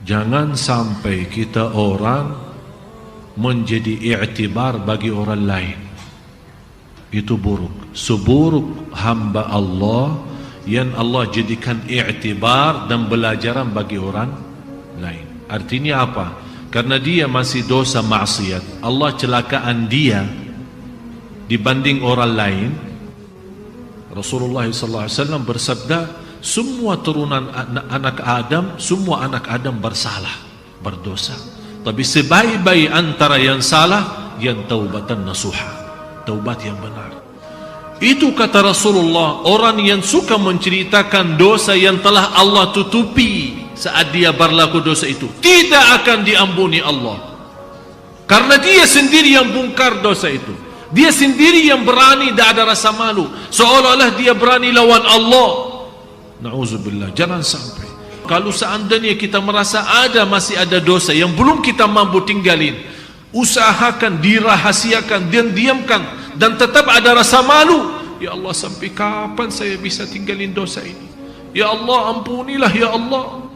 Jangan sampai kita orang menjadi i'tibar bagi orang lain. Itu buruk. Seburuk hamba Allah yang Allah jadikan i'tibar dan belajaran bagi orang lain. Artinya apa? Karena dia masih dosa maksiat, Allah celakaan dia dibanding orang lain. Rasulullah SAW bersabda, semua turunan anak Adam, semua anak Adam bersalah, berdosa. Tapi sebaik-baik antara yang salah, yang taubatan nasuha, taubat yang benar. Itu kata Rasulullah, orang yang suka menceritakan dosa yang telah Allah tutupi saat dia berlaku dosa itu, tidak akan diampuni Allah. Karena dia sendiri yang bongkar dosa itu. Dia sendiri yang berani, tidak ada rasa malu, seolah-olah dia berani lawan Allah. Na'udzubillah. Jangan sampai. Kalau seandainya kita merasa masih ada dosa yang belum kita mampu tinggalin, usahakan, dirahasiakan, dan diamkan, dan tetap ada rasa malu. Ya Allah, sampai kapan saya bisa tinggalin dosa ini? Ya Allah, ampunilah ya Allah.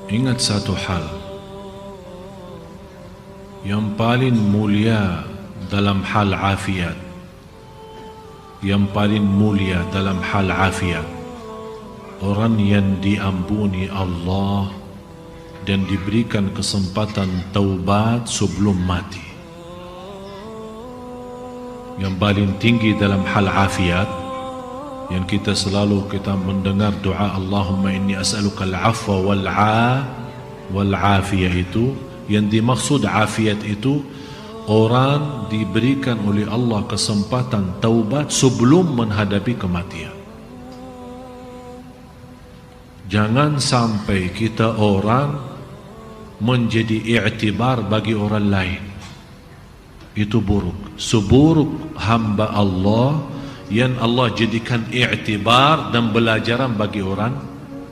Ingat satu hal, yang paling mulia dalam hal afiat, yang paling mulia dalam hal afiat, orang yang diampuni Allah dan diberikan kesempatan taubat sebelum mati. Yang paling tinggi dalam hal afiat, yang kita selalu mendengar doa Allahumma inni as'aluka al-afwa wal-afiyah, itu yang dimaksud afiat itu orang diberikan oleh Allah kesempatan taubat sebelum menghadapi kematian. Jangan sampai kita orang menjadi i'tibar bagi orang lain. Itu buruk. Seburuk hamba Allah yang Allah jadikan i'tibar dan belajaran bagi orang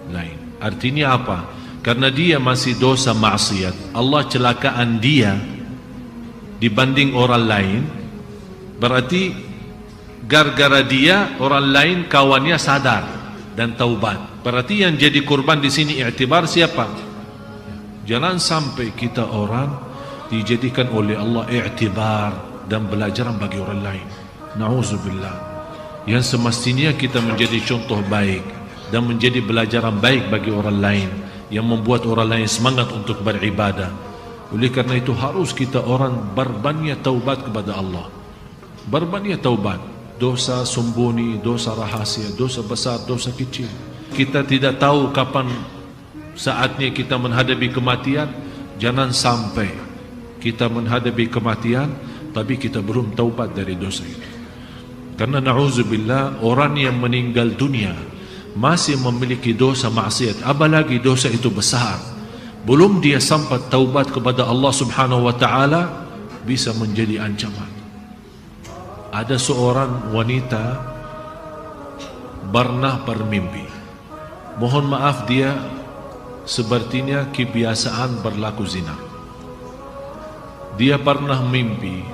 lain. Artinya apa? Karena dia masih dosa maksiat, Allah celakaan dia dibanding orang lain. Berarti gara-gara dia orang lain kawannya sadar dan taubat. Berarti yang jadi korban di sini i'tibar siapa? Jangan sampai kita orang dijadikan oleh Allah i'tibar dan belajaran bagi orang lain. Na'udzubillah. Yang semestinya kita menjadi contoh baik dan menjadi belajaran baik bagi orang lain, yang membuat orang lain semangat untuk beribadah. Oleh karena itu harus kita orang berbanyak taubat kepada Allah. Berbanyak taubat. Dosa sembunyi, dosa rahasia, dosa besar, dosa kecil. Kita tidak tahu kapan saatnya kita menghadapi kematian. Jangan sampai kita menghadapi kematian tapi kita belum taubat dari dosa itu. Karena na'udzubillah, orang yang meninggal dunia masih memiliki dosa maksiat, apalagi dosa itu besar, belum dia sampai taubat kepada Allah subhanahu wa ta'ala, bisa menjadi ancaman. Ada seorang wanita pernah bermimpi. Mohon maaf, dia sepertinya kebiasaan berlaku zina. Dia pernah mimpi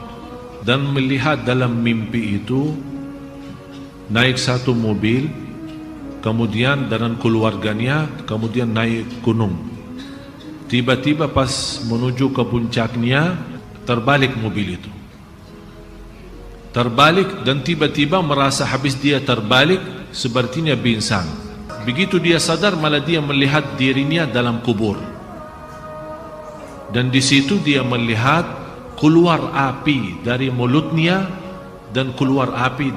dan melihat dalam mimpi itu naik satu mobil, kemudian dengan keluarganya, kemudian naik gunung. Tiba-tiba pas menuju ke puncaknya, terbalik mobil itu. Terbalik dan tiba-tiba merasa habis dia terbalik, sepertinya pingsan. Begitu dia sadar, malah dia melihat dirinya dalam kubur. Dan di situ dia melihat keluar api dari mulutnya dan keluar api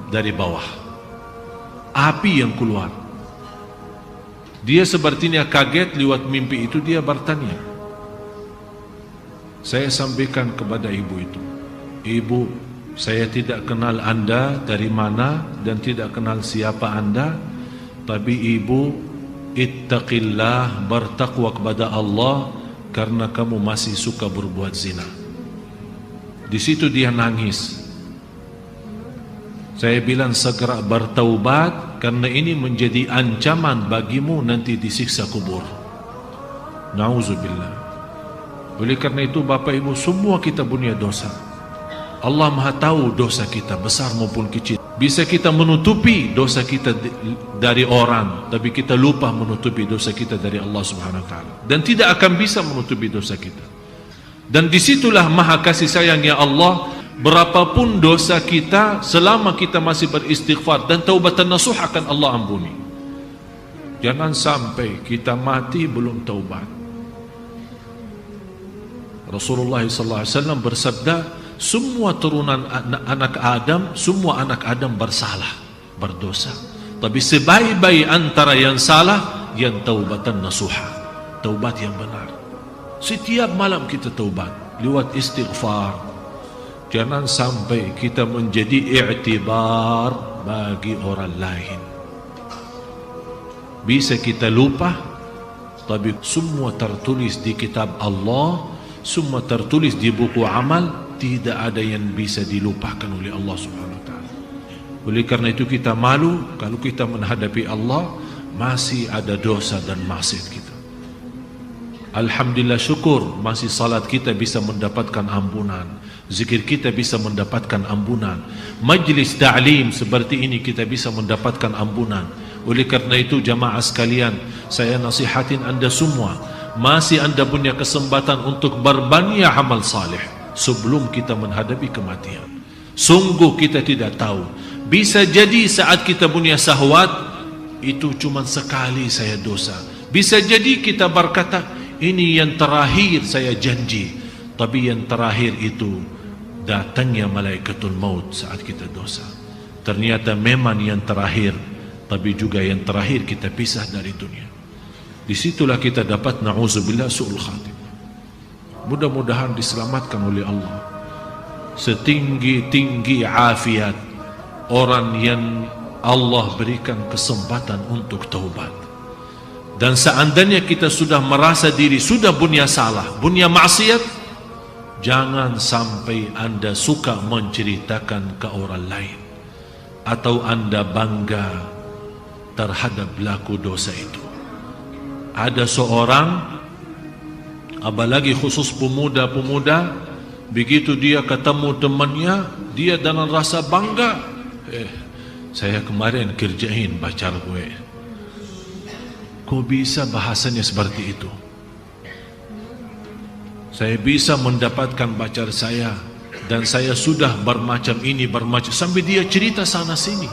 dari bawah. Api yang keluar. Dia sepertinya kaget lewat mimpi itu. Dia bertanya, saya sampaikan kepada ibu itu, ibu, saya tidak kenal anda dari mana dan tidak kenal siapa anda, tapi ibu, ittaqillah, bertakwa kepada Allah, karena kamu masih suka berbuat zina. Di situ dia nangis. Saya bilang segera bertaubat, karena ini menjadi ancaman bagimu nanti disiksa kubur. Na'udzubillah. Oleh karena itu Bapak Ibu, semua kita punya dosa. Allah Maha tahu dosa kita besar maupun kecil. Bisa kita menutupi dosa kita dari orang, tapi kita lupa menutupi dosa kita dari Allah Subhanahu wa taala, dan tidak akan bisa menutupi dosa kita. Dan disitulah maha kasih sayangnya Allah. Berapapun dosa kita, selama kita masih beristighfar dan taubatan nasuh, akan Allah ampuni. Jangan sampai kita mati belum taubat. Rasulullah SAW bersabda, semua turunan anak Adam, semua anak Adam bersalah, berdosa. Tapi sebaik-baik antara yang salah, yang taubatan nasuha, taubat yang benar. Setiap malam kita taubat lewat istighfar. Jangan sampai kita menjadi i'tibar bagi orang lain. Bisa kita lupa, tapi semua tertulis di kitab Allah, semua tertulis di buku amal. Tidak ada yang bisa dilupakan oleh Allah Subhanahu wa taala. Oleh karena itu kita malu kalau kita menghadapi Allah masih ada dosa dan maksiat kita. Alhamdulillah, syukur masih salat kita bisa mendapatkan ampunan, zikir kita bisa mendapatkan ampunan, majlis ta'lim seperti ini kita bisa mendapatkan ampunan. Oleh karena itu jamaah sekalian, saya nasihatin anda semua, masih anda punya kesempatan untuk berbanyak amal saleh sebelum kita menghadapi kematian. Sungguh kita tidak tahu, bisa jadi saat kita punya syahwat itu cuma sekali saya dosa. Bisa jadi kita berkata, ini yang terakhir saya janji, tapi yang terakhir itu datangnya malaikatul maut saat kita dosa. Ternyata memang yang terakhir, tapi juga yang terakhir kita pisah dari dunia. Disitulah kita dapat na'udzubillah su'ul khatimah. Mudah-mudahan diselamatkan oleh Allah. Setinggi-tinggi afiat orang yang Allah berikan kesempatan untuk taubat. Dan seandainya kita sudah merasa diri sudah punya salah, punya maksiat, jangan sampai anda suka menceritakan ke orang lain, atau anda bangga terhadap pelaku dosa itu. Ada seorang, apalagi khusus pemuda-pemuda, begitu dia ketemu temannya, dia dengan rasa bangga, saya kemarin kerjain pacar gue. Kok bisa bahasanya seperti itu? Saya bisa mendapatkan pacar saya, dan saya sudah bermacam ini, bermacam, sampai dia cerita sana sini.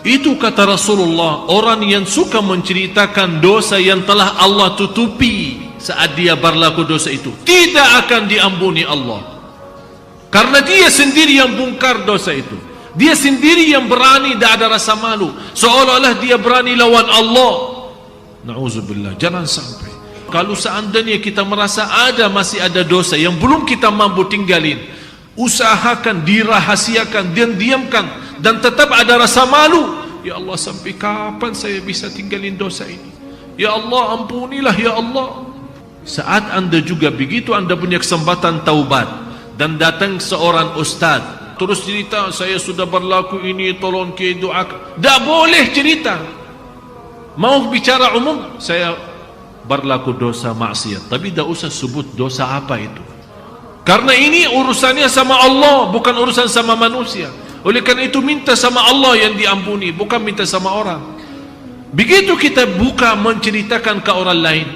Itu kata Rasulullah, orang yang suka menceritakan dosa yang telah Allah tutupi saat dia berlaku dosa itu, tidak akan diampuni Allah. Karena dia sendiri yang bongkar dosa itu, dia sendiri yang berani, tidak ada rasa malu, seolah-olah dia berani lawan Allah. Na'udzubillah, jangan sampai. Kalau seandainya kita merasa masih ada dosa yang belum kita mampu tinggalin, usahakan dirahasiakan dan diamkan, dan tetap ada rasa malu. Ya Allah, sampai kapan saya bisa tinggalin dosa ini? Ya Allah, ampunilah ya Allah. Saat anda juga begitu, anda punya kesempatan taubat, dan datang seorang ustaz terus cerita, saya sudah berlaku ini, tolong ke doa. Tak boleh cerita. Mau bicara umum, saya berlaku dosa maksiat, tapi tak usah sebut dosa apa itu, karena ini urusannya sama Allah, bukan urusan sama manusia. Oleh karena itu minta sama Allah yang diampuni, bukan minta sama orang. Begitu kita buka menceritakan ke orang lain,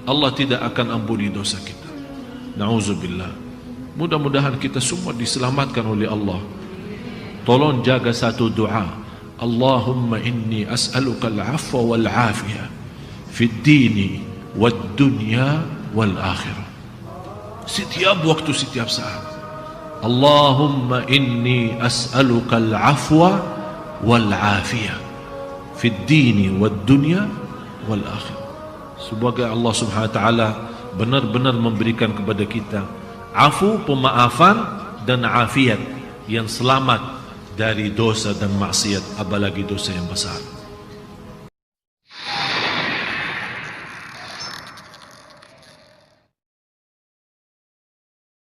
Allah tidak akan ampuni dosa kita. Na'udzubillah. Mudah-mudahan kita semua diselamatkan oleh Allah. Tolong jaga satu doa, Allahumma inni as'aluka al-'afwa wal-'afiyah fid dini wad dunya wal akhirah. Setiap waktu, setiap saat, Allahumma inni as'aluka al-'afwa wal-'afiyah fid dini wad dunya wal akhirah. Semoga Allah Subhanahu wa taala benar-benar memberikan kepada kita afu, pemaafan, dan afiat yang selamat dari dosa dan maksiat, apalagi dosa yang besar.